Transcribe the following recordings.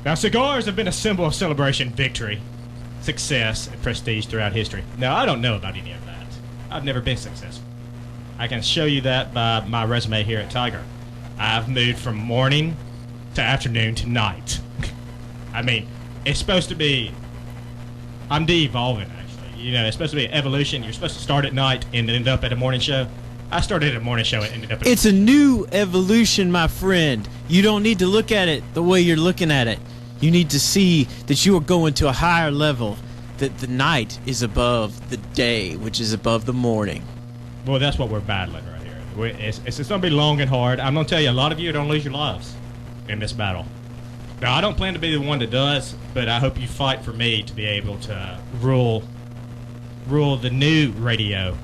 Now, cigars have been a symbol of celebration, victory, success, and prestige throughout history. Now, I don't know about any of that. I've never been successful. I can show you that by my resume here at Tiger. I've moved from morning to afternoon to night. I mean, it's supposed to be... I'm de-evolving, actually. You know, it's supposed to be evolution. You're supposed to start at night and end up at a morning show. I started at a morning show and ended up at It's a new evolution, my friend. You don't need to look at it the way you're looking at it. You need to see that you are going to a higher level, that the night is above the day, which is above the morning. Well, that's what we're battling right here. It's going to be long and hard. I'm going to tell you, a lot of you are going to lose your lives in this battle. Now, I don't plan to be the one that does, but I hope you fight for me to be able to rule the new radio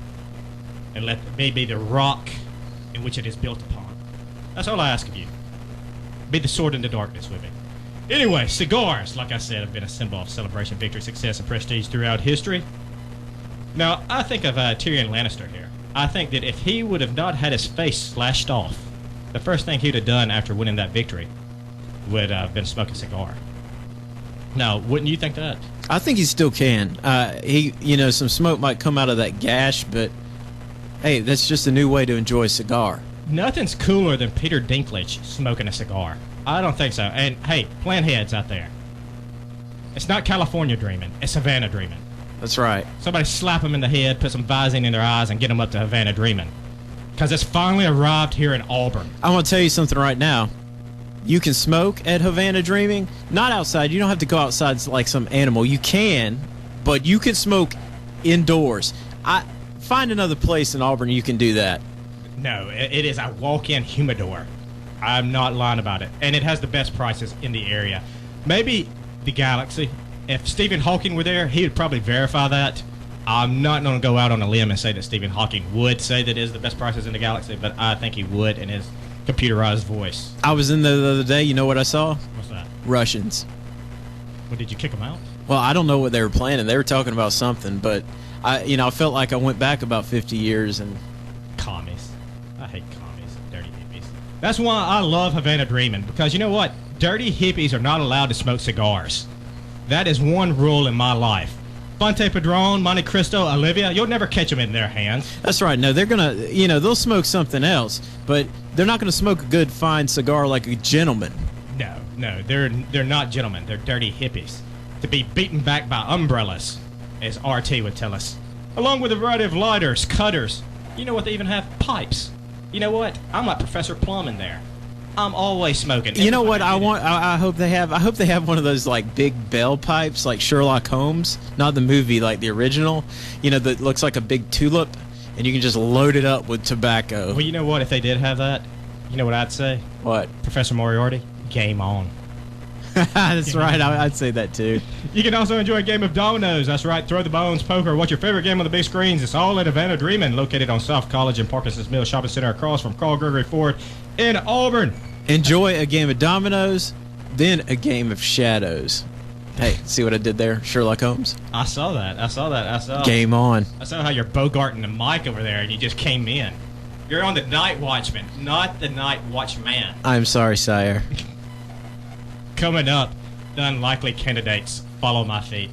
and let me be the rock in which it is built upon. That's all I ask of you. Be the sword in the darkness with me. Anyway, cigars, like I said, have been a symbol of celebration, victory, success, and prestige throughout history. Now, I think of Tyrion Lannister here. I think that if he would have not had his face slashed off, the first thing he'd have done after winning that victory would have been smoke a cigar. Now, wouldn't you think that? I think he still can. Some smoke might come out of that gash, but hey, that's just a new way to enjoy a cigar. Nothing's cooler than Peter Dinklage smoking a cigar. I don't think so. And hey, plant heads out there. It's not California dreaming. It's Havana dreaming. That's right. Somebody slap them in the head, put some Visine in their eyes, and get them up to Havana dreaming. Because it's finally arrived here in Auburn. I want to tell you something right now. You can smoke at Havana Dreaming. Not outside. You don't have to go outside like some animal. You can, but you can smoke indoors. Find another place in Auburn you can do that. No, it is a walk-in humidor. I'm not lying about it. And it has the best prices in the area. Maybe the Galaxy. If Stephen Hawking were there, he would probably verify that. I'm not going to go out on a limb and say that Stephen Hawking would say that it is the best prices in the Galaxy, but I think he would in his computerized voice. I was in there the other day. You know what I saw? What's that? Russians. Well, did you kick them out? Well, I don't know what they were planning. They were talking about something, but I felt like I went back about 50 years and... Commies. I hate commies. Dirty hippies. That's why I love Havana Dreaming, because you know what? Dirty hippies are not allowed to smoke cigars. That is one rule in my life. Fonte Padron, Monte Cristo, Olivia, you'll never catch them in their hands. That's right. No, they're going to, they'll smoke something else, but they're not going to smoke a good, fine cigar like a gentleman. No, they're not gentlemen. They're dirty hippies. To be beaten back by umbrellas, as RT would tell us. Along with a variety of lighters, cutters. You know what? They even have pipes. You know what? I'm like Professor Plum in there. I'm always smoking. You know what I want? I hope they have. I hope they have one of those like big bell pipes, like Sherlock Holmes, not the movie, like the original. That looks like a big tulip, and you can just load it up with tobacco. Well, you know what? If they did have that, you know what I'd say? What? Professor Moriarty, game on. That's right. I'd say that too. You can also enjoy a game of dominoes. That's right. Throw the bones, poker. What's your favorite game on the big screens? It's all at Havana Dreamin', located on South College and Parkinson's Mill Shopping Center across from Carl Gregory Ford in Auburn. Enjoy a game of dominoes, then a game of shadows. Hey, see what I did there, Sherlock Holmes? I saw that. Game on. I saw how you're bogarting the mic over there, and you just came in. You're on the Night Watchman, not the Night Watchman. I'm sorry, sire. Coming up, the unlikely candidates. Follow my feet.